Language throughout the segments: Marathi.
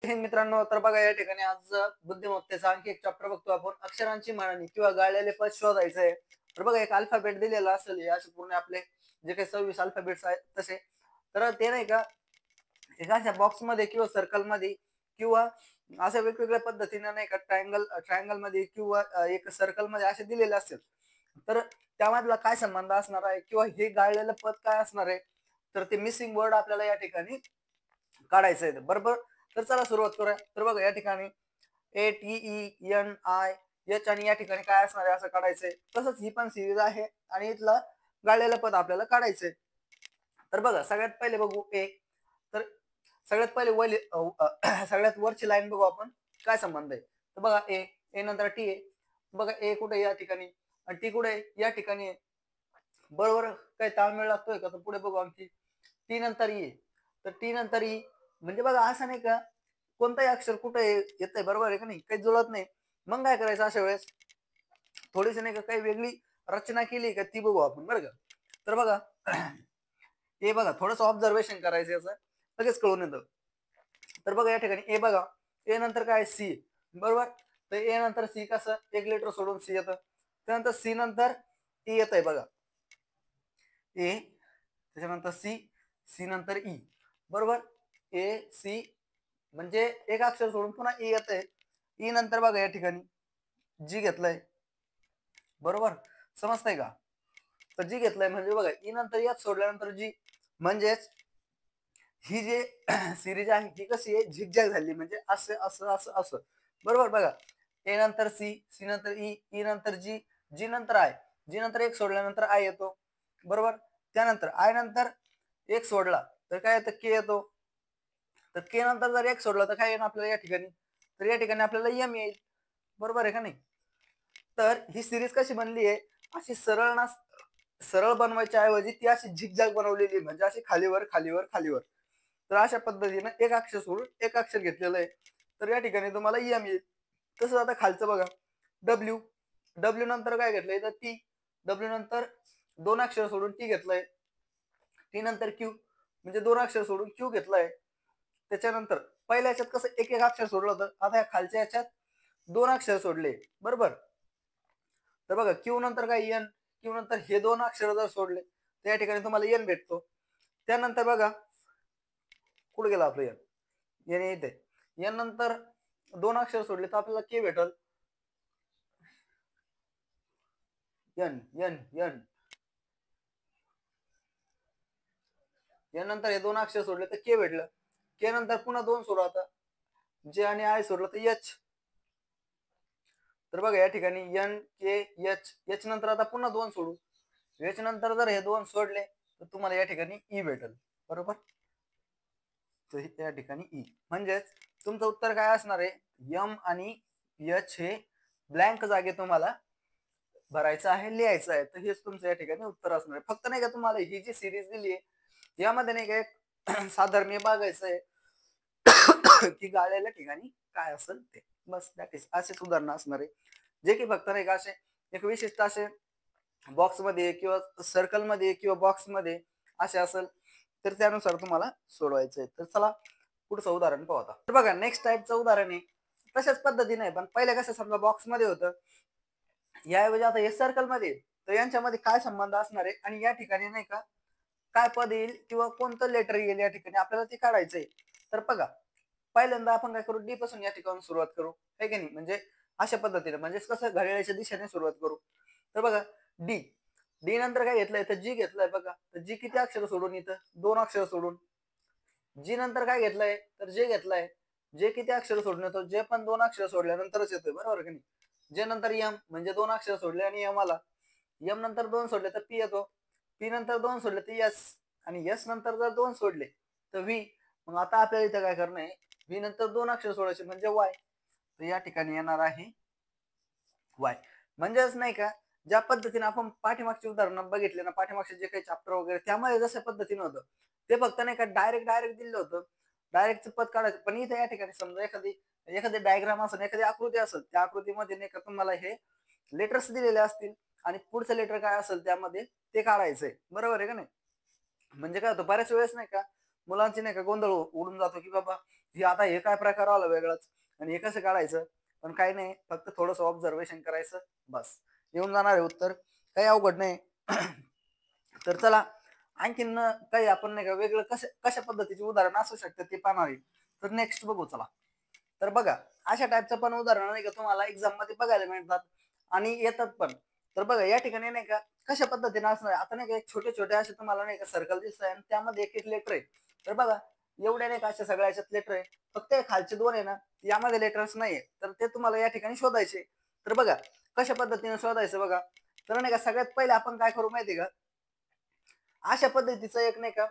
जय मित्रांनो, तर बघा या ठिकाणी आज बुद्धिमत्तेचा आणखी एक चॅप्टर बघतो आपण. अक्षरांची मांडणी किंवा गाळलेले पद शोधायचं आहे. तर बघा एक अल्फाबेट दिलेला असेल, हे असे पूर्ण आपले जे काही 26 अल्फाबेट्स आहेत तसे. तर ते नाही का एका अशा बॉक्समध्ये किंवा सर्कलमध्ये किंवा अशा वेगवेगळ्या पद्धतीने नाही का ट्रायंगल मध्ये किंवा एक सर्कलमध्ये असे दिलेले असतील. तर त्यामधला काय संबंध असणार आहे किंवा हे गाळलेलं पद काय असणार आहे, तर ते मिसिंग वर्ड आपल्याला या ठिकाणी काढायचं आहे. बरोबर. तर चला सुरुवात करूया. तर बघा या ठिकाणी ATENI आणि या ठिकाणी काय असणार आहे असं काढायचंय. तसंच ही पण सिरीज आहे आणि इथलं गाळलेलं पद आपल्याला काढायचंय. तर बघा सगळ्यात पहिले बघू ए. तर सगळ्यात पहिले सगळ्यात वरची लाईन बघू आपण काय संबंध आहे. तर बघा ए नंतर टी आहे. बघा ए कुठे या ठिकाणी आणि टी कुठे या ठिकाणी आहे. बरोबर. काही ताळमेळ लागतोय का? तर पुढे बघू आणखी टी नंतर ई. तर टी नंतर ई म्हणजे बघा असं नाही का कोणताही अक्षर कुठे येतंय, बरोबर आहे का नाही, काही जुळत नाही. मग काय करायचं अशा वेळेस, थोडीशी नाही का काही वेगळी रचना केली का ती बघू आपण बरं का. तर बघा हे बघा थोडंसं ऑब्झर्वेशन करायचं याचं, लगेच कळून येतं. तर बघा या ठिकाणी ए बघा, ए नंतर काय सी, बरोबर. तर ए नंतर सी कसं एक लेटर सोडून सी येतं. त्यानंतर सी नंतर टी येत आहे बघा, ए त्याच्यानंतर सी, सी नंतर ई, बरोबर. ए सी म्हणजे एक अक्षर सोडून पुन्हा ई येत आहे. ई नंतर बघा या ठिकाणी जी घेतलंय, बरोबर. समजतंय का? तर जी घेतलंय म्हणजे बघा ई नंतर यात सोडल्यानंतर जी, म्हणजेच ही जे सिरीज आहे ही कशी आहे झिगझॅग झाली, म्हणजे असं असं असं असं, बरोबर. बघा ए नंतर सी, सी नंतर ई, ई नंतर जी, जी नंतर आय, जी नंतर एक सोडल्यानंतर आय येतो, बरोबर. त्यानंतर आय नंतर एक सोडला तर काय येतं के येतो. तर के नंतर जर एक सोडला तर काय येईल आपल्याला या ठिकाणी, तर या ठिकाणी आपल्याला एम येईल, बरोबर आहे का नाही. तर ही सिरीज कशी बनली आहे, अशी सरळ बनवायच्या ऐवजी ती अशी झिगझॅग बनवलेली, म्हणजे अशी खालीवर खालीवर खालीवर. तर अशा पद्धतीने एक अक्षर सोडून एक अक्षर घेतलेलं आहे. तर या ठिकाणी तुम्हाला एम येईल. तसंच आता खालचं बघा डब्ल्यू, डब्ल्यू नंतर काय घेतलंय तर टी, डब्ल्यू नंतर दोन अक्षर सोडून टी घेतलंय. टी नंतर क्यू म्हणजे दोन अक्षर सोडून क्यू घेतलंय. त्याच्यानंतर पहिल्या याच्यात कसं एक एक अक्षर सोडलं होतं, आता या खालच्या याच्यात दोन अक्षर सोडले, बरोबर. तर बघा क्यू नंतर काय एन, क्यू नंतर हे दोन अक्षर जर सोडले तर या ठिकाणी तुम्हाला एन भेटतो. त्यानंतर बघा कुठे गेला आपलं एन, एन येते. एन नंतर दोन अक्षर सोडले तर आपल्याला के भेटल. एन एन एन एन नंतर हे दोन अक्षर सोडले तर के भेटलं. के नंतर पुन्हा दोन सोडू आता, जे आणि आय सोडलं तर एच. तर बघा या ठिकाणी एन के एच, एच नंतर आता पुन्हा दोन सोडू, एच नंतर जर हे दोन सोडले तर तुम्हाला या ठिकाणी ई भेटल, बरोबर. तर या ठिकाणी ई म्हणजेच तुमचं उत्तर काय असणार आहे, एम आणि एच हे ब्लँक जागे तुम्हाला भरायचं आहे, लिहायचं आहे. तर हेच तुमचं या ठिकाणी उत्तर असणार आहे. फक्त नाही का तुम्हाला ही जी सिरीज दिली आहे यामध्ये नाही का एक साधर्म्य बघायचं आहे की गाळलेल्या ठिकाणी काय असेल ते, बस दॅट इज. असेच उदाहरणं असणार आहे जे की फक्त नाही का असे एक विशिष्ट असे बॉक्स मध्ये किंवा सर्कल मध्ये किंवा बॉक्स मध्ये असे असेल, तर त्यानुसार तुम्हाला सोडवायचं आहे. तर चला पुढचं उदाहरण पाहू आता. तर बघा नेक्स्ट टाईपचं उदाहरण आहे तशाच पद्धतीने आहे, पण पहिले कसं समजा बॉक्स मध्ये होतं, याऐवजी आता हे सर्कल मध्ये, तर यांच्यामध्ये काय संबंध असणार आहे आणि या ठिकाणी नाही का काय पद येईल किंवा कोणतं लेटर येईल या ठिकाणी आपल्याला ते काढायचंय. तर बघा पहिल्यांदा आपण काय करू, डी पासून या ठिकाणी सुरुवात करू, है की नाही. म्हणजे अशा पद्धतीने, म्हणजे कसं घड्याळाच्या दिशेने सुरुवात करू. तर बघा डी, डी नंतर काय घेतलंय तर जी घेतलंय बघा. तर जी किती अक्षर सोडून इथं दोन अक्षर सोडून. जी नंतर काय घेतलंय तर जे घेतलंय, जे किती अक्षर सोडून येतो, जे पण दोन अक्षर सोडल्यानंतरच येतोय, बरोबर की नाही. जे नंतर यम म्हणजे दोन अक्षर सोडले आणि यम आला. यम नंतर दोन सोडले तर पी येतो. पी नंतर दोन सोडले तर यस, आणि यस नंतर जर दोन सोडले तर व्ही. मग आता आपल्याला इथं काय करणं आहे, व्ही नंतर दोन अक्षर सोडायचे म्हणजे वाय. तर या ठिकाणी येणार आहे वाय. म्हणजेच नाही का ज्या पद्धतीने आपण पाठीमागची उदाहरणं बघितले ना, पाठीमागचे जे काही चॅप्टर वगैरे त्यामध्ये जशा पद्धतीने होतं ते फक्त नाही का डायरेक्ट दिलं होतं, डायरेक्ट पद काढायचं. पण इथे या ठिकाणी समजा एखादी डायग्राम असेल, एखादी आकृती असेल, त्या आकृतीमध्ये नाही का तुम्हाला हे लेटर्स दिलेले असतील आणि पुढचं लेटर काय असेल त्यामध्ये ते काढायचंय, बरोबर आहे का नाही. म्हणजे काय होतं बऱ्याच वेळेस नाही का मुलांची नाही का गोंधळ उडून जातो की बाबा हे आता हे काय प्रकार आला वेगळाच आणि हे कसं काढायचं. पण काही नाही, फक्त थोडंसं ऑब्झर्वेशन करायचं बस, येऊन जाणार आहे उत्तर, काही अवघड नाही. तर चला आणखीन काही आपण नाही का वेगळं कशा पद्धतीचे उदाहरण असू शकतं ते पाहणार आहे. तर नेक्स्ट बघू चला. तर बघा अशा टाईपचं पण उदाहरण नाही का तुम्हाला एक्झाम मध्ये बघायला मिळतात आणि येतात पण. तर बघा या ठिकाणी नाही का कशा पद्धतीने असणार आता नाही का एक छोटे छोटे असे तुम्हाला नाही का सर्कल दिसत आहे आणि त्यामध्ये एक एक लेटर आहे. तर बघा एवढ्या नाही का अशा सगळ्या याच्यात लेटर आहे, फक्त खालचे दोन आहे ना यामध्ये लेटर्स नाहीये, तर ते तुम्हाला या ठिकाणी शोधायचे. तर बघा कशा पद्धतीने शोधायचं बघा. तर नाही का सगळ्यात पहिले आपण काय करू माहिती का, अशा पद्धतीचं एक नाही का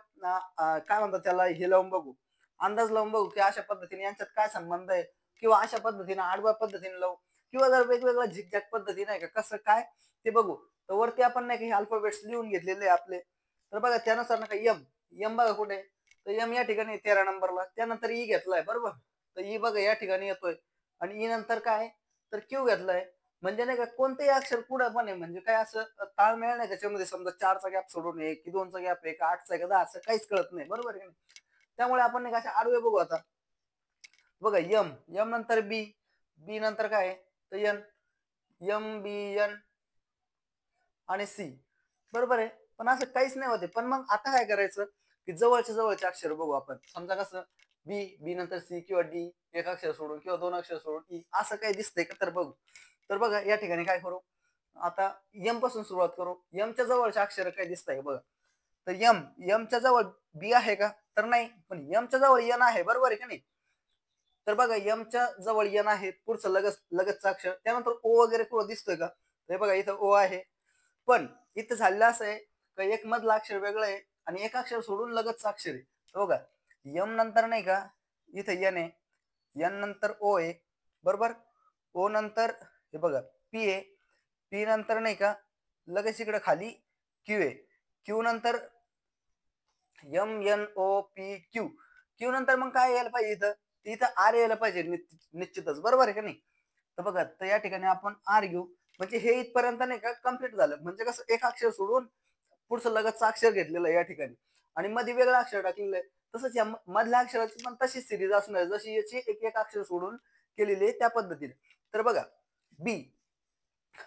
काय म्हणतात त्याला हे लावून बघू, अंदाज लावून बघू की अशा पद्धतीने यांच्यात काय संबंध आहे, किंवा अशा पद्धतीने आडव्या पद्धतीने लावू, किंवा जर वेगवेगळ्या झिकझॅक पद्धतीने नाही का कसं काय ते बघू. तर वरती आपण नाही का हे अल्फाबेट्स लिहून घेतलेले आपले. तर बघा त्यानुसार ना का यम, यम बघा कुठे, तर यम या ठिकाणी 13 नंबरला, त्यानंतर ई घेतलाय बरोबर. तर ई बघा या ठिकाणी येतोय आणि ई नंतर काय तर क्यू घेतलाय. म्हणजे नाही का कोणतेही अक्षर पुढे पण आहे, म्हणजे काय असं ताळमेळ नाही त्याच्यामध्ये, समजा 4चा गॅप सोडून आहे की 2चा गॅप आहे का 8चा आहे का 10 असं काहीच कळत नाही बरोबर आहे. त्यामुळे आपण नाही का असे आडवे बघू आता. बघा यम, यम नंतर बी, बी नंतर काय तर एन, एम बी एन आणि सी बरोबर आहे. पण असं काहीच नाही होते. पण मग आता काय करायचं की जवळच्या जवळचे अक्षर बघू आपण. समजा कसं बी, बी नंतर सी किंवा डी, एक अक्षर सोडून किंवा दोन अक्षर सोडून ई, असं काही दिसतंय का तर बघू. तर बघा या ठिकाणी काय करू, आता यम पासून सुरुवात करू. यमच्या जवळचे अक्षर काय दिसतंय बघा. तर यम, यमच्या जवळ बी आहे का तर नाही, पण यमच्या जवळ एन आहे बरोबर आहे का नाही. तर बघा यमच्या जवळ एन आहे, पुढचं लगत लगतचं अक्षर, त्यानंतर ओ वगैरे कुठं दिसतोय का. हे बघा इथं ओ आहे. पण इथं झालेलं असं आहे का एक मधलं अक्षर वेगळं आहे आणि एक अक्षर सोडून लगतचं अक्षर आहे. तर बघा यम नंतर नाही का इथं एन आहे, एन नंतर ओ आहे बरोबर. ओ नंतर हे बघा पी आहे, पी नंतर नाही का लगेच इकडे खाली क्यू आहे, क्यू नंतर M N O P Q, Q नंतर मग काय यायला पाहिजे इथं, इथं आर यायला पाहिजे निश्चितच बरोबर आहे का नाही. तर बघा तर या ठिकाणी आपण आर घेऊ. म्हणजे हे इथपर्यंत नाही का कम्प्लीट झालं. म्हणजे कसं एक अक्षर सोडून पुढचं लगतचं अक्षर घेतलेलं आहे या ठिकाणी आणि मध्ये वेगळं अक्षर टाकलेलं आहे. तसंच या मधल्या अक्षराची पण तशीच सिरीज असणार जशी याची एक एक अक्षर सोडून केलेली आहे त्या पद्धतीने. तर बघा बी,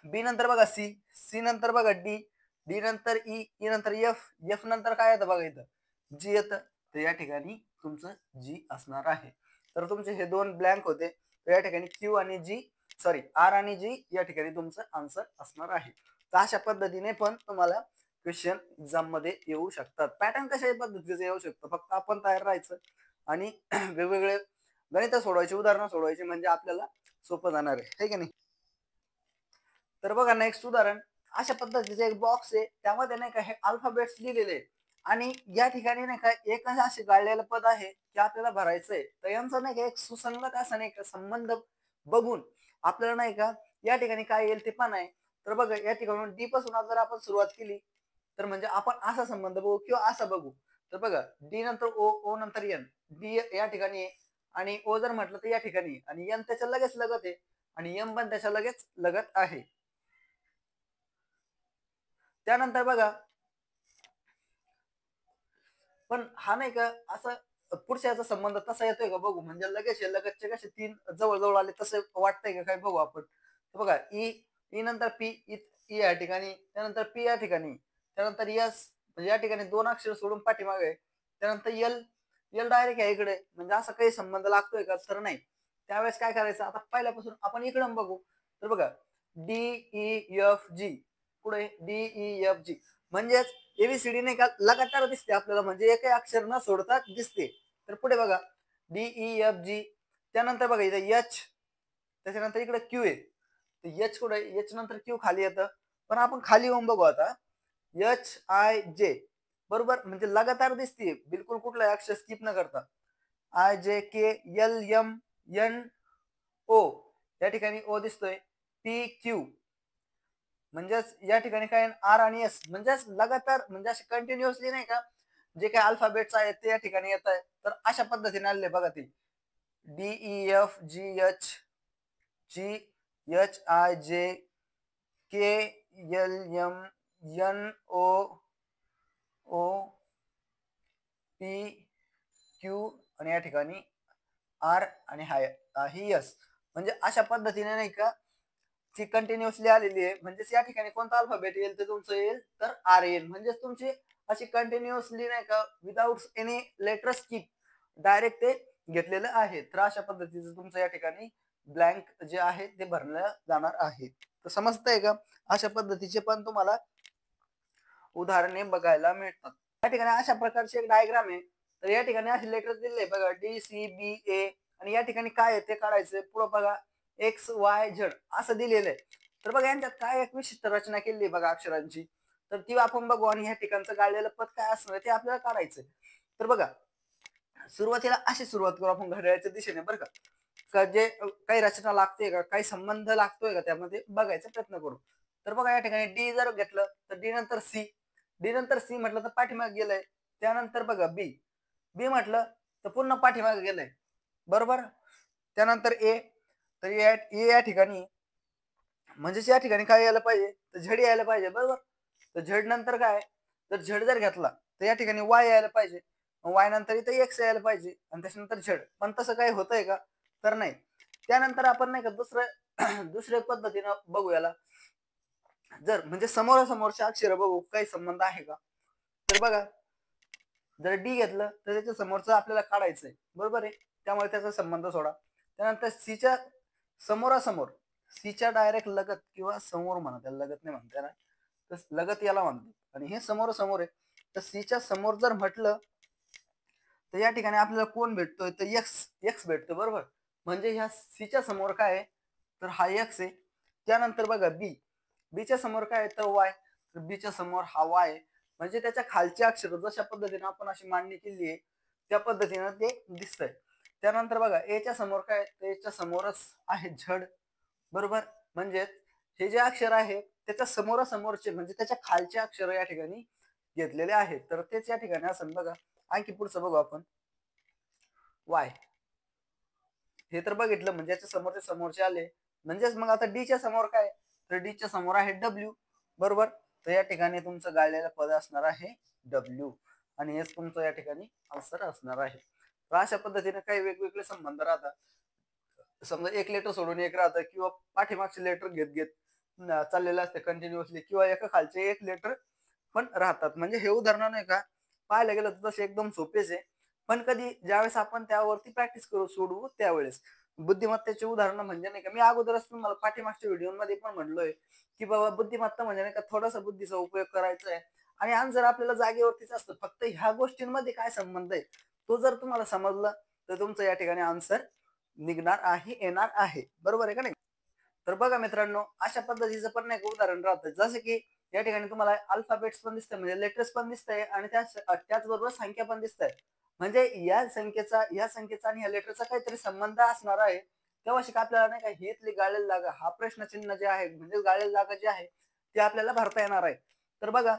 बी नंतर बघा सी, सी नंतर बघा डी, डी नंतर ई, ई नंतर एफ, एफ नंतर काय येतं बघा इथं जी येतं. तर या ठिकाणी तुमचं जी असणार आहे. तर तुमचे हे दोन ब्लँक होते. तर या ठिकाणी क्यू आणि जी, सॉरी आर आणि जी या ठिकाणी तुमचं आन्सर असणार आहे. तर अशा पद्धतीने पण तुम्हाला क्वेश्चन एक्झाम मध्ये येऊ शकतात. पॅटर्न कशा पद्धतीचे येऊ शकतो, फक्त आपण तयार राहायचं आणि वेगवेगळे गणित सोडवायचे, उदाहरणं सोडवायचे, म्हणजे आपल्याला सोपं जाणार आहे की नाही. तर बघा नेक्स्ट उदाहरण, अशा पद्धतीचे एक बॉक्स आहे, त्यामध्ये नाही का हे अल्फाबेट्स लिहिलेले आणि या ठिकाणी नाही का एक असे गाळलेलं पद आहे की आपल्याला भरायचंय. तर यांचा नाही का एक सुसंगत असा नाही का संबंध बघून आपल्याला नाही का या ठिकाणी काय येईल ते पण आहे. तर बघा या ठिकाणी डी पासून जर आपण सुरुवात केली तर म्हणजे आपण असा संबंध बघू किंवा असा बघू. तर बघा डी नंतर ओ, ओ नंतर एन, डी या ठिकाणी आणि ओ जर म्हटलं तर या ठिकाणी आणि एन त्याच्या लगेच लगत आहे आणि एम पण त्याच्या लगेच लगत आहे. त्यानंतर बघा पण हा नाही का असं पुढच्या याचा संबंध तसा येतोय का बघू. म्हणजे लगेच लगतचे कसे तीन जवळ जवळ आले तसं वाटतंय का काय बघू आपण. तर बघा ई, ई नंतर पी, ई या ठिकाणी, त्यानंतर पी या ठिकाणी, त्यानंतर यस म्हणजे या ठिकाणी दोन अक्षर सोडून पाठीमागे, त्यानंतर यल, यल डायरेक्ट आहे इकडे. म्हणजे असं काही संबंध लागतोय का तर नाही. त्यावेळेस काय करायचं आता पहिल्यापासून आपण इकडे बघू. तर बघा डी ई एफ जी, पुढे डी ई एफ जी म्हणजेच एबीसीडी नाही का लगातार दिसते आपल्याला, म्हणजे एकही अक्षर न सोडता दिसते. तर पुढे बघा डी ई एफ जी, त्यानंतर बघा इथं एच, त्याच्यानंतर इकडे क्यू आहे. एच कुठे, एच नंतर क्यू खाली येतं. पण आपण खाली येऊन बघू आता एच आय जे बरोबर, म्हणजे लगातार दिसते बिलकुल कुठला अक्षर स्किप न करता. I J K L M N ओ, या ठिकाणी ओ दिसतोय. पी क्यू म्हणजेच या ठिकाणी काय आर आणि एस, म्हणजेच लगातार म्हणजे असे कंटिन्युअसली नाही का जे काही अल्फाबेट्स आहेत ते या ठिकाणी येत आहे. तर अशा पद्धतीने आले बघा ते D E F G H, G H I J K L M N O O P Q आणि या ठिकाणी आर आणि ही यस. म्हणजे अशा पद्धतीने नाही का ती कंटिन्युअसली आलेली आहे. म्हणजेच या ठिकाणी कोणता अल्फाबेट येईल तर तुमचं येईल तर आर येईल. म्हणजेच तुमची अशी कंटिन्युअसली नाही का without any letter skip direct ते घेतलेलं आहे. तर अशा पद्धतीचं तुमचं या ठिकाणी ब्लँक जे आहे ते भरलं जाणार आहे. तर समजतंय का? अशा पद्धतीचे पण तुम्हाला उदाहरणे बघायला मिळतात. या ठिकाणी अशा प्रकारची एक डायग्राम आहे. तर या ठिकाणी असे लेटर दिले बघा डी सी बी ए आणि या ठिकाणी काय आहे ते काढायचं. पुढे बघा एक्स वाय झेड असं दिलेलं आहे. तर बघा यांच्यात काय एक विशिष्ट रचना केली बघा अक्षरांची. तर ती आपण बघू आणि ह्या ठिकाणचं गाळलेलं पद काय असणार ते आपल्याला काढायचंय. तर बघा सुरुवातीला अशी सुरुवात करू आपण घड्याळाच्या दिशेने बरं का जे काही रचना लागते का काही संबंध लागतोय का त्यामध्ये बघायचा प्रयत्न करू. तर बघा या ठिकाणी डी जर घेतलं तर डी नंतर सी, डी नंतर सी म्हटलं तर पाठीमागे गेलंय. त्यानंतर बघा बी, बी म्हटलं तर पुन्हा पाठीमागे गेलंय बरोबर. त्यानंतर ए, तर ए या ठिकाणी म्हणजेच या ठिकाणी काय यायला पाहिजे तर झेड यायला पाहिजे बरोबर. तर झेड नंतर काय तर झेड जर घेतला तर या ठिकाणी वाय यायला पाहिजे. वाय नंतर इथं एक्स यायला पाहिजे आणि त्याच्यानंतर झेड. पण तसं काही होतंय का तर नाही. त्यानंतर आपण नाही का दुसऱ्या पद्धतीनं बघू याला. जर म्हणजे समोरासमोरच्या अक्षर बघू काही संबंध आहे का. तर बघा जर डी घेतलं तर त्याच्या समोरचं आपल्याला काढायचंय बरोबर आहे. त्यामुळे त्याचा संबंध सोडा. त्यानंतर सीच्या समोरासमोर, सीच्या डायरेक्ट लगत किंवा समोर म्हणा, त्याला लगत नाही म्हणता येणार तर लगत याला म्हणतात आणि हे समोरासमोर आहे. तर सीच्या समोर जर म्हटलं तर या ठिकाणी आपल्याला कोण भेटतोय तर एक्स, एक्स भेटतो बरोबर. म्हणजे ह्या सीच्या समोर काय आहे तर हा एक्स आहे. त्यानंतर बघा बी, बीच्या समोर काय आहे तर वाय, तर बीच्या समोर हा वाय आहे. म्हणजे त्याच्या खालचे अक्षर जशा पद्धतीने आपण अशी मांडणी केली आहे त्या पद्धतीनं ते दिसतंय. त्यानंतर बघा एच्या समोर काय तर एच्या समोरच आहे झड बरोबर. म्हणजे हे जे अक्षर आहे त्याच्या समोरासमोरचे म्हणजे त्याच्या खालचे अक्षर या ठिकाणी घेतलेले आहेत. तर तेच या ठिकाणी असं बघा. आणखी पुढचं बघू आपण वाय, हे तर बघितलं म्हणजे याच्या समोरचे समोरचे आले. म्हणजेच मग आता डी च्या समोर काय तर डी च्या समोर आहे डब्ल्यू बरोबर. तर या ठिकाणी तुमचं गाळलेलं पद असणार आहे डब्ल्यू आणि हेच तुमचं या ठिकाणी आन्सर असणार आहे. तर अशा पद्धतीने काही वेगवेगळे संबंध राहतात. समजा एक लेटर सोडून एक राहतं किंवा पाठीमागचे लेटर घेत घेत चाललेलं असतं कंटिन्युअसली किंवा एका खालचे एक लेटर पण राहतात. म्हणजे हे उदाहरण नाही का पाहायला गेलं तर तसे एकदम सोपेच आहे. पण कधी ज्यावेळेस आपण त्यावरती प्रॅक्टिस करू सोडवू त्यावेळेस बुद्धिमत्तेचे उदाहरण म्हणजे नाही का मी अगोदरच तुम्हाला पाठीमागच्या व्हिडिओमध्ये पण म्हणलोय की बाबा बुद्धिमत्ता म्हणजे नाही का थोडासा बुद्धीचा उपयोग करायचा आहे आणि आन्सर आपल्याला जागेवरतीच असतं. फक्त ह्या गोष्टींमध्ये काय संबंध आहे तो जर तुम्हाला समजला तर तुमचं या ठिकाणी आन्सर निघणार आहे, येणार आहे बरोबर आहे का नाही. तर बघा मित्रांनो अशा पद्धतीचं पण एक उदाहरण राहतं जसं की या ठिकाणी तुम्हाला अल्फाबेट्स पण दिसतंय म्हणजे लेटर्स पण दिसतंय आणि त्याचबरोबर संख्या पण दिसतंय. म्हणजे या संख्येचा आणि या लेटरचा काहीतरी संबंध असणार आहे. तेव्हा शिका आपल्याला नाही का ही इथली गाळलेली जागा हा प्रश्नचिन्ह जे आहे म्हणजे गाळलेली जागा जी आहे ती आपल्याला भरता येणार आहे. तर बघा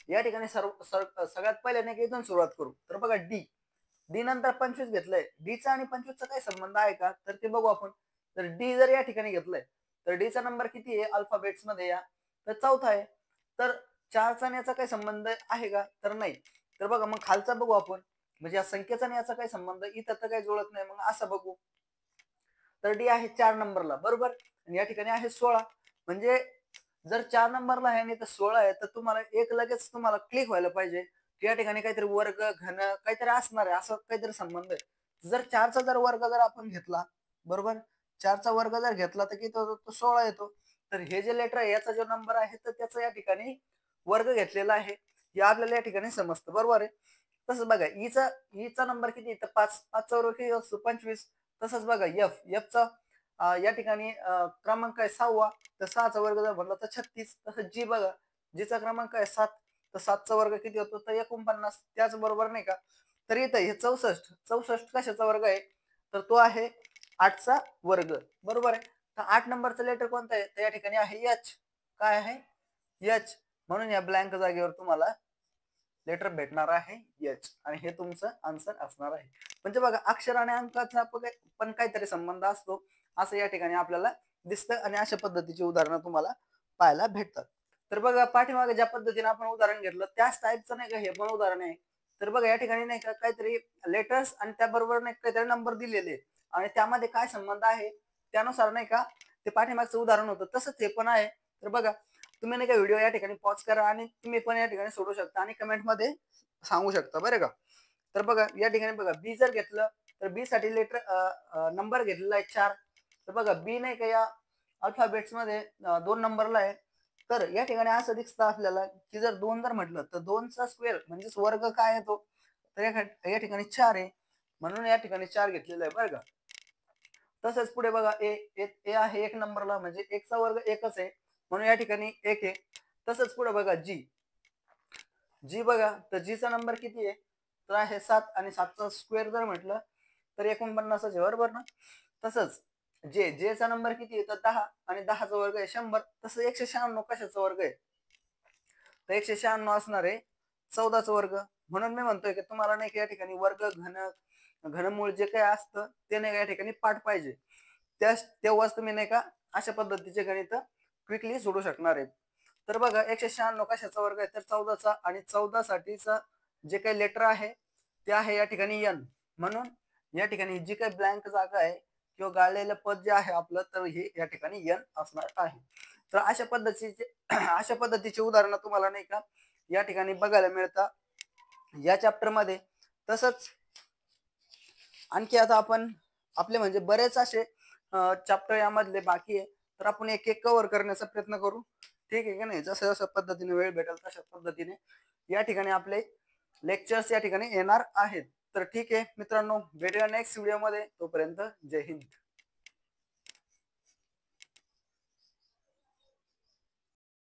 या ठिकाणी सगळ्यात पहिले नाही का इथून सुरुवात करू. तर बघा डी, डी नंतर 25 घेतलंय. डीचा आणि 25चा काही संबंध आहे का तर ते बघू आपण. तर डी जर या ठिकाणी घेतलंय तर डी चा नंबर किती आहे अल्फाबेट्स मध्ये या तर चौथा आहे. तर 4चा आणि याचा काही संबंध आहे का तर नाही. तर बघा मग खालचा बघू आपण. म्हणजे या संख्येचा आणि याचा काही संबंध इथं तर काही जुळत नाही. मग असं बघू तर डी आहे 4 नंबरला बरोबर आणि या ठिकाणी आहे 16. म्हणजे जर 4 नंबरला आहे आणि तर 16 आहे तर तुम्हाला एक लगेच तुम्हाला क्लिक व्हायला पाहिजे की या ठिकाणी काहीतरी वर्ग घन काहीतरी असणार आहे असं काहीतरी संबंध आहे. जर 4चा जर वर्ग जर आपण घेतला बरोबर 4चा वर्ग जर घेतला तर किती होतो तो 16 येतो. तर हे जे लेटर आहे याचा जो नंबर आहे तर त्याचा या ठिकाणी वर्ग घेतलेला आहे हे आपल्याला या ठिकाणी समजतं बरोबर आहे. तसंच बघा ईचा नंबर किती तर 5, 5चा वर्ग किती असतो 25. तसंच बघा एफचा या ठिकाणी क्रमांक आहे 6वा तर 6चा वर्ग जर म्हटलं तर 36. तसंच जी बघा जीचा क्रमांक आहे 7 तर 7चा वर्ग किती होतो तर 49. त्याचबरोबर नाही का तर इथं हे 64, 64 कशाचा वर्ग आहे तर तो आहे 8चा वर्ग बरोबर आहे. तर 8 नंबरचं लेटर कोणतं आहे तर या ठिकाणी आहे एच. काय आहे एच. म्हणून या ब्लँक जागेवर तुम्हाला लेटर भेटणार आहे एच आणि हे तुमचं आन्सर असणार आहे. म्हणजे बघा अक्षर आणि अंकाचा पण काहीतरी संबंध असतो असं या ठिकाणी आपल्याला दिसतं आणि अशा पद्धतीची उदाहरणं तुम्हाला पाहायला भेटतात. तर बघा पाठीमागे ज्या पद्धतीने आपण उदाहरण घेतलं त्याच टाईपचं नाही का हे पण उदाहरण आहे. तर बघा या ठिकाणी नाही का काहीतरी लेटर्स आणि त्याबरोबर नाही काहीतरी नंबर दिलेले आणि त्यामध्ये काय संबंध आहे त्यानुसार नाही का ते पाठीमागचं उदाहरण होतं, तसंच हे पण आहे. तर बघा तुम्ही नाही का व्हिडिओ या ठिकाणी पॉज करा आणि तुम्ही पण या ठिकाणी सोडू शकता आणि कमेंट मध्ये सांगू शकता बरं का. तर बघा या ठिकाणी बघा बी जर घेतलं तर बी साठी लेटर नंबर घेतलेला आहे 4. तर बघा बी नाही का या अल्फाबेट्स मध्ये 2 नंबरला आहे. तर या ठिकाणी असं दिसतं आपल्याला की जर 2 जर म्हटलं तर 2चा स्क्वेअर म्हणजेच वर्ग काय येतो, तर या ठिकाणी 4 आहे म्हणून या ठिकाणी 4 घेतलेला आहे बरं का. तसंच पुढे बघा ए ए आहे 1 नंबरला म्हणजे 1 चा वर्ग 1च आहे म्हणून या ठिकाणी 1 आहे. तसंच पुढे बघा जी जी बघा तर जीचा नंबर किती आहे, तर आहे 7 आणि 7चा स्क्वेअर जर म्हटलं तर 49 आहे बरोबर ना. तसंच जेचा नंबर किती आहे तर 10 आणि 10चा वर्ग आहे 100. तसं 196 कशाचा वर्ग आहे, तर 196 असणार आहे 14चा वर्ग. म्हणून मी म्हणतोय की तुम्हाला नाही का या ठिकाणी वर्ग घनमूळ जे काही असतं ते नाही का या ठिकाणी पाठ पाहिजे. तेव्हाच तुम्ही नाही का अशा पद्धतीचे गणित क्विकली सोडू शकणार आहेत. तर बघा 196 कशाचा वर्ग आहे तर 14चा आणि 14 साठीचा जे काही लेटर आहे ते आहे या ठिकाणी एन. म्हणून या ठिकाणी जी काही ब्लँक जागा आहे किंवा गाळलेलं पद जे आहे आपलं तर हे या ठिकाणी एन असणार आहे. तर अशा पद्धतीचे अशा पद्धतीचे उदाहरणं तुम्हाला नाही का या ठिकाणी बघायला मिळतात या चॅप्टर मध्ये. तसंच आणखी आता आपण आपले म्हणजे बरेच असे चॅप्टर यामधले बाकी आहे, तर आपण एक एक कव्हर करण्याचा प्रयत्न करू. ठीक आहे की नाही, जसं जसं पद्धतीने वेळ भेटेल तशा पद्धतीने या ठिकाणी आपले लेक्चर्स या ठिकाणी येणार आहेत. तर ठीक आहे मित्रांनो, भेटूया नेक्स्ट व्हिडिओ मध्ये. तोपर्यंत जय हिंद.